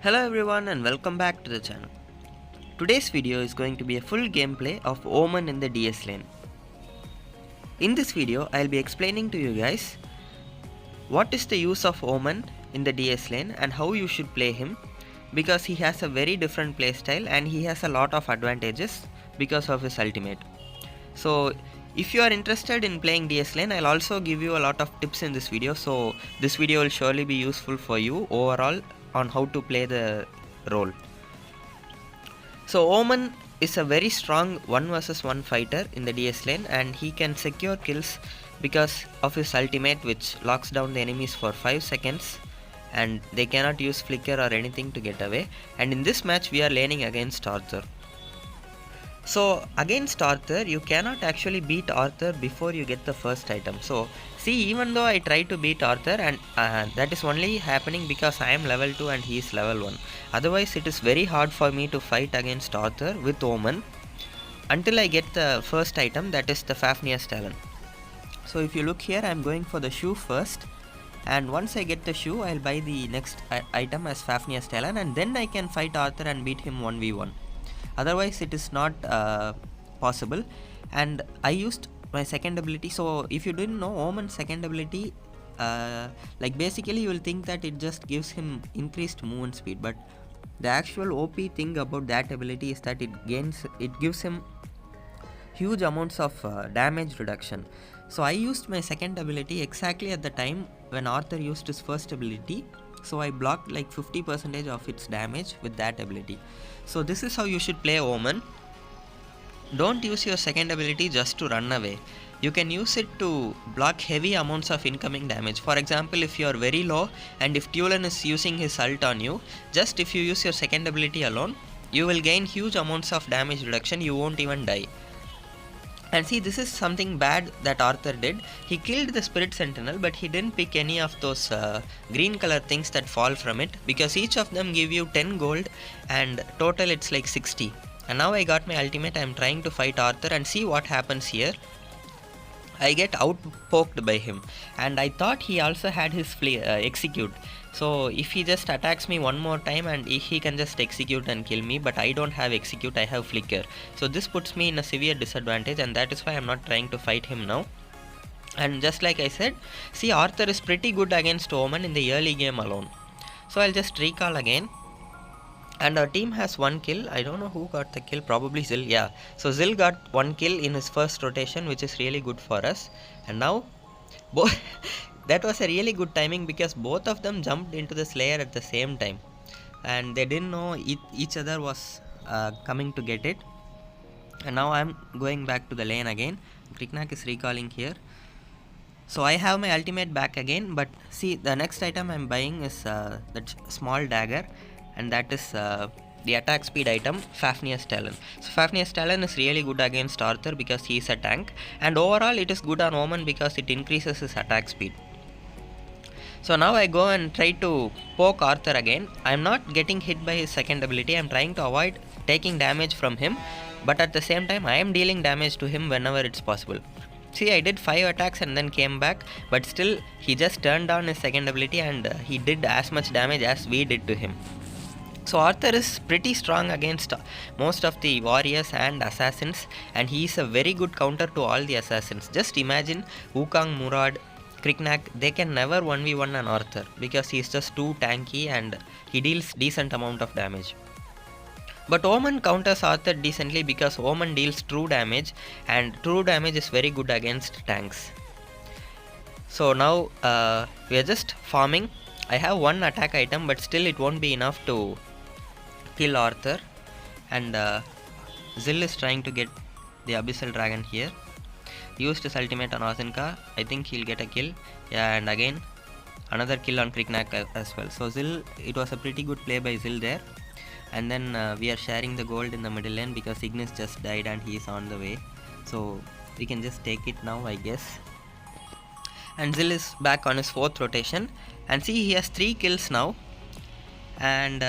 Hello everyone and welcome back to the channel. Today's video is going to be a full gameplay of Omen in the DS lane. In this video, I'll be explaining to you guys what is the use of Omen in the DS lane and how you should play him, because he has a very different playstyle and he has a lot of advantages because of his ultimate. So if you are interested in playing DS lane, I'll also give you a lot of tips in this video, so this video will surely be useful for you overall on how to play the role. So Omen is a very strong 1 versus 1 fighter in the DS lane, and he can secure kills because of his ultimate, which locks down the enemies for 5 seconds and they cannot use flicker or anything to get away. And in this match we are laning against Arthur. So against Arthur, you cannot actually beat Arthur before you get the first item. So see, even though I try to beat Arthur, and that is only happening because I am level 2 and he is level 1. Otherwise it is very hard for me to fight against Arthur with Omen until I get the first item, that is the Fafnir's Talon. So if you look here, I am going for the shoe first, and once I get the shoe I'll buy the next item as Fafnir's Talon, and then I can fight Arthur and beat him 1v1. Otherwise it is not possible. And I used my second ability. So if you didn't know, Omen's second ability, like basically you will think that it just gives him increased movement speed, but the actual OP thing about that ability is that it gives him huge amounts of damage reduction. So I used my second ability exactly at the time when Arthur used his first ability, so I blocked like 50% of its damage with that ability. So this is how you should play Omen. Don't use your second ability just to run away. You can use it to block heavy amounts of incoming damage. For example, if you are very low and if Tulan is using his ult on you, just if you use your second ability alone, you will gain huge amounts of damage reduction, you won't even die. And see, this is something bad that Arthur did. He killed the Spirit Sentinel, but he didn't pick any of those green color things that fall from it, because each of them give you 10 gold and total it's like 60. And now I got my ultimate, I am trying to fight Arthur, and see what happens here. I get outpoked by him, and I thought he also had his execute. So if he just attacks me one more time, and he can just execute and kill me, but I don't have execute, I have flicker. So this puts me in a severe disadvantage, and that is why I am not trying to fight him now. And just like I said, see, Arthur is pretty good against Omen in the early game alone. So I'll just recall again. And our team has 1 kill. I don't know who got the kill, probably Zil. Yeah, so Zil got 1 kill in his first rotation, which is really good for us. And now that was a really good timing, because both of them jumped into the Slayer at the same time and they didn't know each other was coming to get it. And now I'm going back to the lane again. Kriknak is recalling here. So I have my ultimate back again, but see, the next item I'm buying is that small dagger, and that is the attack speed item, Fafnir's Talon. So Fafnir's Talon is really good against Arthur because he is a tank, and overall it is good on Omen because it increases his attack speed. So now I go and try to poke Arthur again. I am not getting hit by his second ability. I am trying to avoid taking damage from him, but at the same time I am dealing damage to him whenever it's possible. See, I did 5 attacks and then came back, but still he just turned down his second ability and he did as much damage as we did to him. So Arthur is pretty strong against most of the warriors and assassins, and he is a very good counter to all the assassins. Just imagine Wukong, Murad, Kriknak, they can never 1v1 an Arthur because he is just too tanky and he deals decent amount of damage. But Omen counters Arthur decently because Omen deals true damage, and true damage is very good against tanks. So now we are just farming. I have 1 attack item, but still it won't be enough to kill Arthur. And Zil is trying to get the Abyssal Dragon here. He used his ultimate on Azinka. I think he'll get a kill. Yeah, and again another kill on Kriknak as well. So Zil, it was a pretty good play by Zil there. And then we are sharing the gold in the middle lane because Ignis just died and he is on the way. So we can just take it now, I guess. And Zil is back on his 4th rotation, and see, he has 3 kills now, and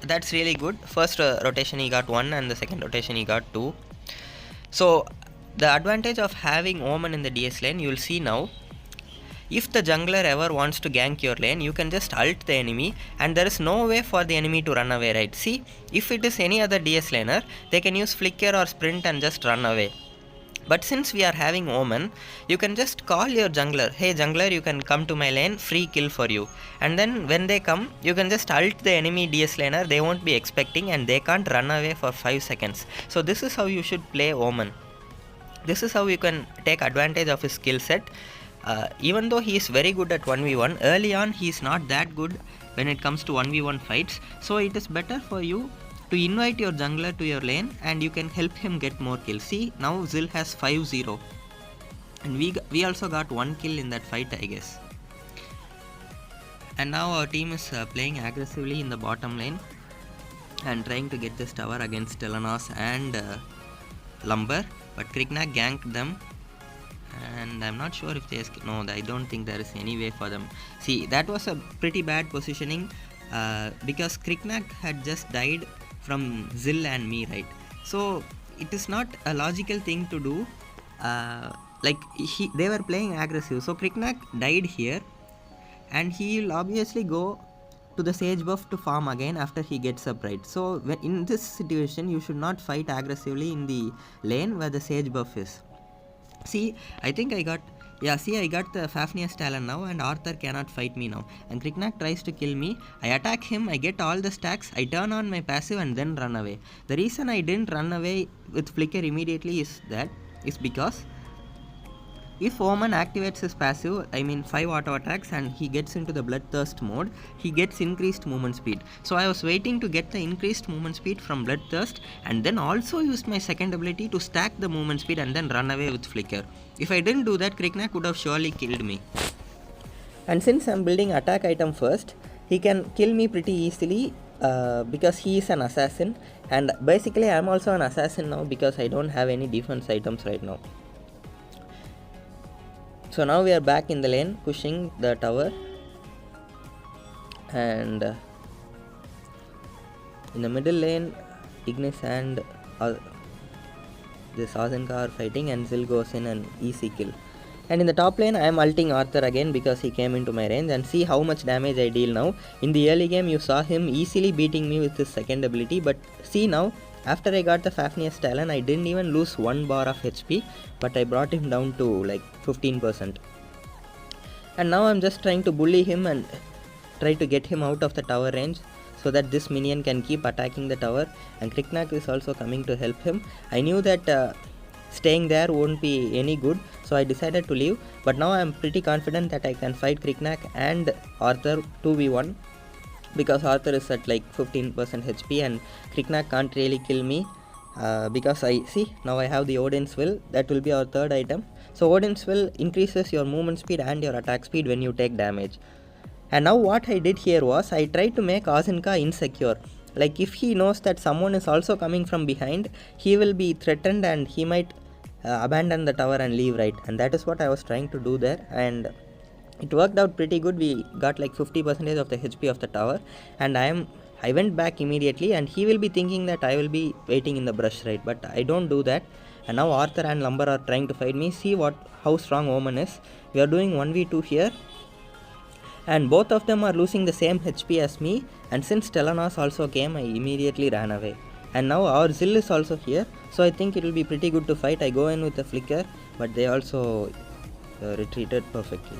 that's really good. First rotation he got 1 and the second rotation he got 2. So the advantage of having Omen in the DS lane, you will see now, if the jungler ever wants to gank your lane, you can just ult the enemy and there is no way for the enemy to run away, right? See, if it is any other DS laner, they can use flicker or sprint and just run away. But since we are having Omen, you can just call your jungler, hey jungler, you can come to my lane, free kill for you. And then when they come, you can just ult the enemy DS laner, they won't be expecting and they can't run away for 5 seconds. So this is how you should play Omen. This is how you can take advantage of his skill set. Even though he is very good at 1v1, early on he is not that good when it comes to 1v1 fights. So it is better for you to invite your jungler to your lane and you can help him get more kills. See, now Zil has 5-0 and we also got 1 kill in that fight, I guess. And now our team is playing aggressively in the bottom lane and trying to get this tower against Telenos and Lumber, but Kriknak ganked them and I'm not sure if they no, I don't think there is any way for them. See, that was a pretty bad positioning because Kriknak had just died from Zil and me, right? So it is not a logical thing to do. They were playing aggressive, so Kriknak died here and he will obviously go to the sage buff to farm again after he gets up, right? So when in this situation you should not fight aggressively in the lane where the sage buff is. See, I think I got the Fafnir's talent now and Arthur cannot fight me now. And Kriknak tries to kill me. I attack him, I get all the stacks, I turn on my passive and then run away. The reason I didn't run away with Flicker immediately is because if Omen activates his passive, I mean 5 auto attacks and he gets into the Bloodthirst mode, he gets increased movement speed. So I was waiting to get the increased movement speed from Bloodthirst and then also used my second ability to stack the movement speed and then run away with Flicker. If I didn't do that, Kriknak would have surely killed me. And since I'm building attack item first, he can kill me pretty easily because he is an assassin, and basically I'm also an assassin now because I don't have any defense items right now. So now we are back in the lane pushing the tower and in the middle lane Ignis and this Azenka are fighting and Zil goes in an easy kill. And in the top lane I am ulting Arthur again because he came into my range, and see how much damage I deal now. In the early game you saw him easily beating me with his second ability, but see now, after I got the Fafnir's talent, I didn't even lose 1 bar of HP, but I brought him down to like 15%. And now I'm just trying to bully him and try to get him out of the tower range so that this minion can keep attacking the tower, and Kriknak is also coming to help him. I knew that staying there won't be any good, so I decided to leave, but now I'm pretty confident that I can fight Kriknak and Arthur 2v1. Because Arthur is at like 15% HP and Kriknak can't really kill me because now I have the Odin's Will. That will be our third item. So Odin's Will increases your movement speed and your attack speed when you take damage. And now what I did here was I tried to make Azenka insecure. Like if he knows that someone is also coming from behind, he will be threatened and he might abandon the tower and leave, right? And that is what I was trying to do there, and it worked out pretty good. We got like 50% of the HP of the tower, and I went back immediately, and he will be thinking that I will be waiting in the brush, right? But I don't do that. And now Arthur and Lumber are trying to fight me. See how strong Omen is. We are doing 1v2 here, and both of them are losing the same HP as me. And since Telenos also came, I immediately ran away. And now our Zil is also here, so I think it will be pretty good to fight. I go in with a flicker, but they also retreated perfectly.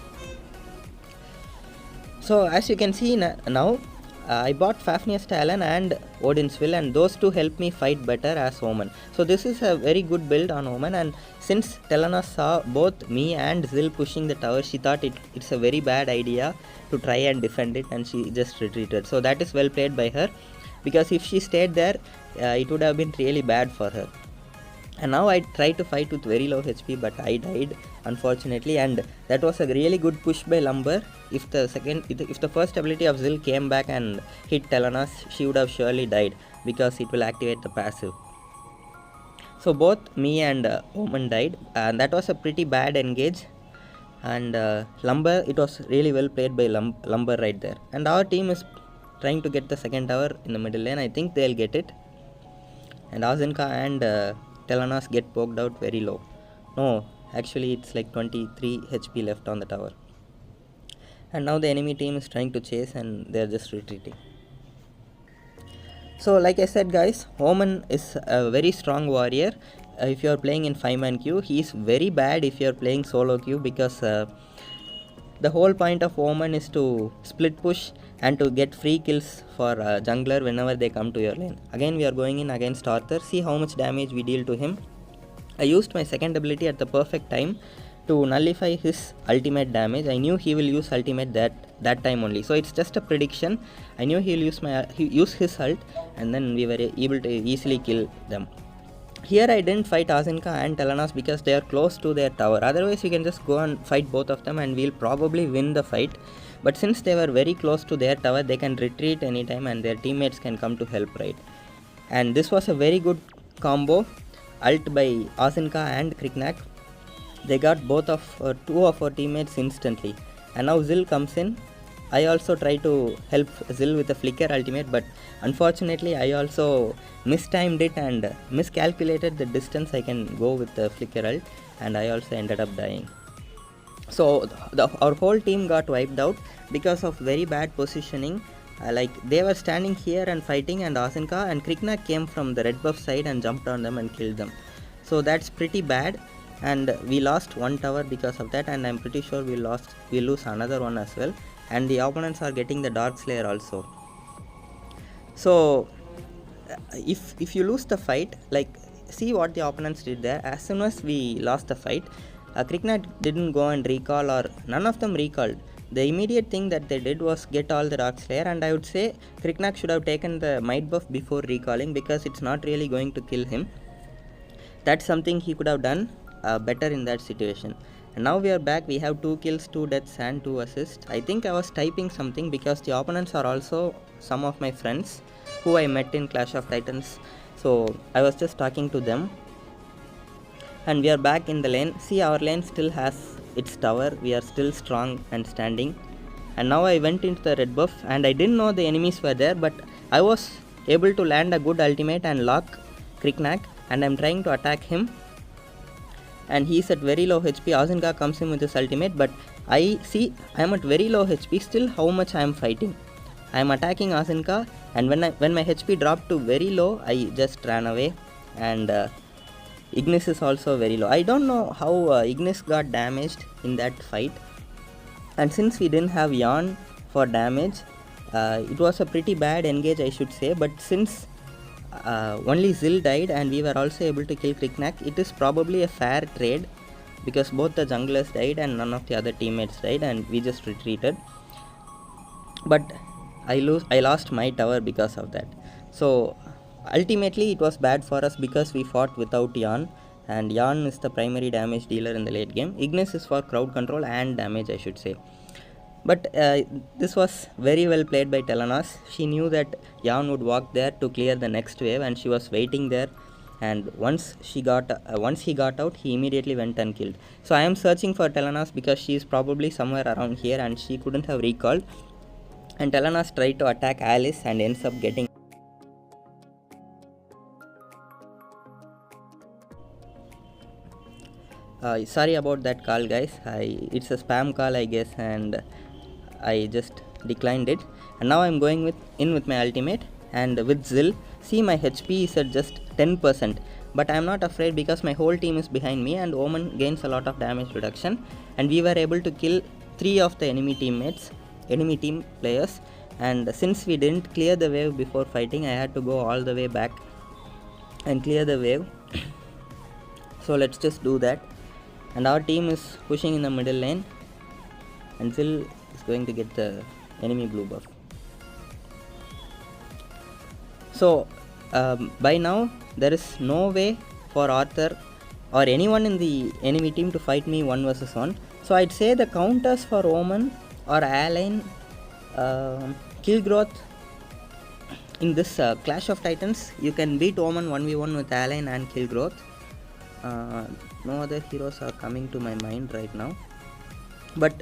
So as you can see now, I bought Fafnir's Talon and Odin's Will, and those two help me fight better as Omen. So this is a very good build on Omen, and since Telenos saw both me and Zil pushing the tower, she thought it's a very bad idea to try and defend it, and she just retreated. So that is well played by her, because if she stayed there, it would have been really bad for her. And now I tried to fight with very low HP, but I died unfortunately, and that was a really good push by Lumber. If the first ability of Zil came back and hit Telenos, she would have surely died because it will activate the passive. So both me and Omen died, and that was a pretty bad engage. And Lumber, it was really well played by Lumber right there. And our team is trying to get the second tower in the middle lane. I think they'll get it. And Azenka and Telenos get poked out very low. No, actually it's like 23 HP left on the tower. and now the enemy team is trying to chase and they're just retreating. So like I said guys, Omen is a very strong warrior. If you are playing in 5-man queue, he is very bad if you are playing solo queue, because the whole point of Omen is to split push and to get free kills for jungler whenever they come to your lane. Again we are going in against Arthur. See how much damage we deal to him. I used my second ability at the perfect time to nullify his ultimate damage. I knew he will use ultimate that time only. So it's just a prediction. I knew he will use his ult, and then we were able to easily kill them. Here I didn't fight Asinka and Telenas because they are close to their tower. Otherwise we can just go and fight both of them and we'll probably win the fight. But since they were very close to their tower, they can retreat anytime and their teammates can come to help, right? And this was a very good combo. Ult by Asinka and Kriknak. They got both of two of our teammates instantly. And now Zil comes in. I also try to help Zil with a flicker ultimate, but unfortunately I also mistimed it and miscalculated the distance I can go with the flicker ult, and I also ended up dying. So our whole team got wiped out because of very bad positioning. Like they were standing here and fighting, and Asinka and Kriknak came from the red buff side and jumped on them and killed them. So that's pretty bad, and we lost one tower because of that, and I'm pretty sure we'll lose another one as well. And the opponents are getting the Dark Slayer also. So if you lose the fight, like see what the opponents did there. As soon as we lost the fight, Kriknak didn't go and recall, or none of them recalled. The immediate thing that they did was get all the Dark Slayer, and I would say Kriknak should have taken the might buff before recalling, because it's not really going to kill him. That's something he could have done better in that situation. And now we are back. We have 2 kills, 2 deaths and 2 assists. I think I was typing something because the opponents are also some of my friends who I met in Clash of Titans. So I was just talking to them. And we are back in the lane. See, our lane still has its tower. We are still strong and standing. And now I went into the red buff and I didn't know the enemies were there, but I was able to land a good ultimate and lock Kriknak, and I'm trying to attack him. And he is at very low HP. Asinka comes in with his ultimate, but I see I am at very low HP. Still, how much I am fighting? I am attacking Asinka, and when my HP dropped to very low, I just ran away. And Ignis is also very low. I don't know how Ignis got damaged in that fight. And since we didn't have Yarn for damage, it was a pretty bad engage, I should say. But since only Zil died and we were also able to kill Kriknak, it is probably a fair trade, because both the junglers died and none of the other teammates died, and we just retreated. But I lost my tower because of that. So ultimately it was bad for us because we fought without Yarn, and Yarn is the primary damage dealer in the late game. Ignis is for crowd control and damage, I should say. But this was very well played by Telenas. She knew that Yarn would walk there to clear the next wave, and she was waiting there. And once he got out, he immediately went and killed. So I am searching for Telenas because she is probably somewhere around here, and she couldn't have recalled. And Telenas tried to attack Alice and ends up getting. Sorry about that call, guys. It's a spam call, I guess, and I just declined it. And now I'm going in with my ultimate, and with Zil. See, my HP is at just 10%, but I'm not afraid because my whole team is behind me, and Omen gains a lot of damage reduction, and we were able to kill 3 of the enemy team players. And since we didn't clear the wave before fighting, I had to go all the way back and clear the wave. So let's just do that. And our team is pushing in the middle lane, and Zil is going to get the enemy blue buff. So by now there is no way for Arthur or anyone in the enemy team to fight me 1 versus 1. So I'd say the counters for Omen or Align, kill growth in this Clash of Titans, you can beat Omen 1v1 with Align and kill growth. No other heroes are coming to my mind right now, but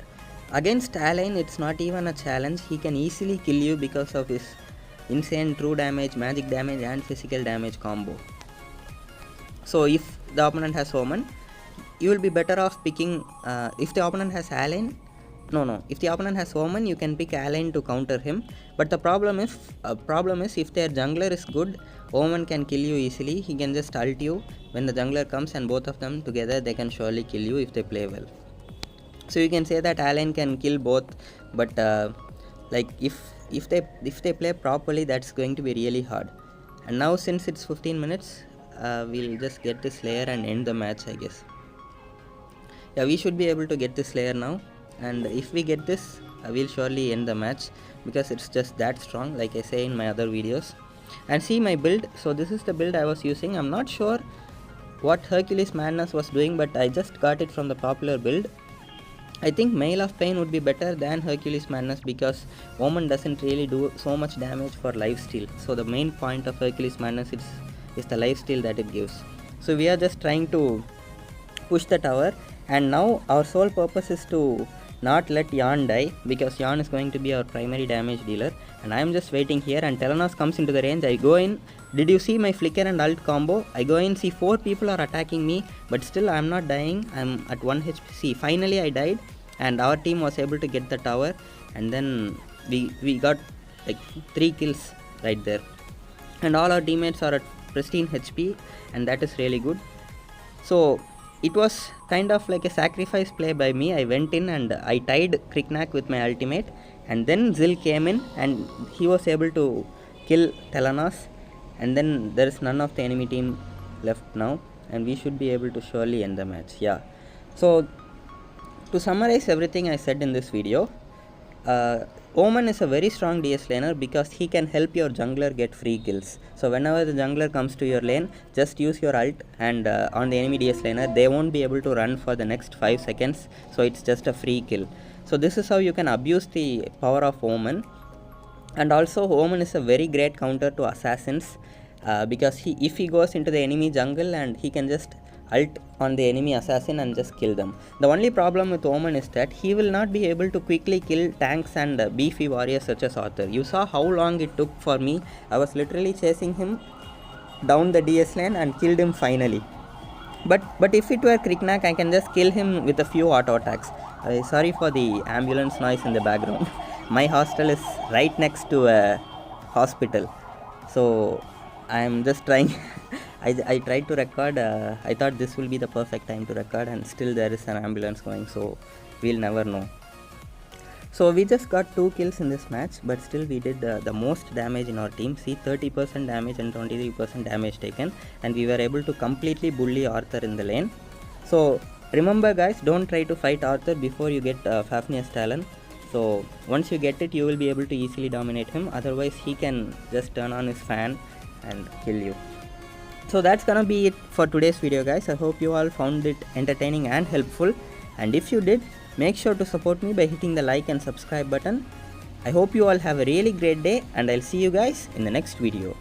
against Align it's not even a challenge. He can easily kill you because of his insane true damage, magic damage and physical damage combo. So if the opponent has Omen, you will be better off picking, if the opponent has Align, no. If the opponent has Omen, you can pick Align to counter him. But the problem is if their jungler is good, Omen can kill you easily. He can just ult you when the jungler comes, and both of them together they can surely kill you if they play well. So you can say that Align can kill both, but like if they play properly, that's going to be really hard. And now since it's 15 minutes, we'll just get this layer and end the match, I guess. Yeah, we should be able to get this layer now, and if we get this, we'll surely end the match because it's just that strong, like I say in my other videos. And see my build. So this is the build I was using. I'm not sure what Hercules Madness was doing, but I just got it from the popular build. I think Mail of Pain would be better than Hercules Madness because Omen doesn't really do so much damage for lifesteal. So the main point of Hercules Madness is the lifesteal that it gives. So we are just trying to push the tower, and now our sole purpose is to not let Yarn die because Yarn is going to be our primary damage dealer, and I am just waiting here. And Telenos comes into the range. I go in. Did you see my flicker and ult combo? I go in, see 4 people are attacking me, but still I am not dying. I am at 1 HP. See, finally I died, and our team was able to get the tower, and then we got like 3 kills right there, and all our teammates are at pristine HP, and that is really good. So it was kind of like a sacrifice play by me. I went in and I tied Kriknak with my ultimate, and then Zil came in and he was able to kill Telenos, and then there is none of the enemy team left now, and we should be able to surely end the match. Yeah. So to summarize everything I said in this video, Omen is a very strong DS laner because he can help your jungler get free kills. So whenever the jungler comes to your lane, just use your ult, and on the enemy DS laner, they won't be able to run for the next 5 seconds, so it's just a free kill. So this is how you can abuse the power of Omen. And also Omen is a very great counter to assassins because if he goes into the enemy jungle, and he can just ult on the enemy assassin and just kill them. The only problem with Omen is that he will not be able to quickly kill tanks and beefy warriors such as Arthur. You saw how long it took for me. I was literally chasing him down the DS lane and killed him finally. But if it were Kriknak, I can just kill him with a few auto attacks. Sorry for the ambulance noise in the background. My hostel is right next to a hospital, so I am just trying. I tried to record. I thought this will be the perfect time to record, and still there is an ambulance going, so we'll never know. So we just got 2 kills in this match, but still we did the most damage in our team. See, 30% damage and 23% damage taken, and we were able to completely bully Arthur in the lane. So remember guys, don't try to fight Arthur before you get Fafnir's Talon. So once you get it, you will be able to easily dominate him. Otherwise he can just turn on his fan and kill you. So that's gonna be it for today's video guys. I hope you all found it entertaining and helpful, and if you did, make sure to support me by hitting the like and subscribe button. I hope you all have a really great day, and I'll see you guys in the next video.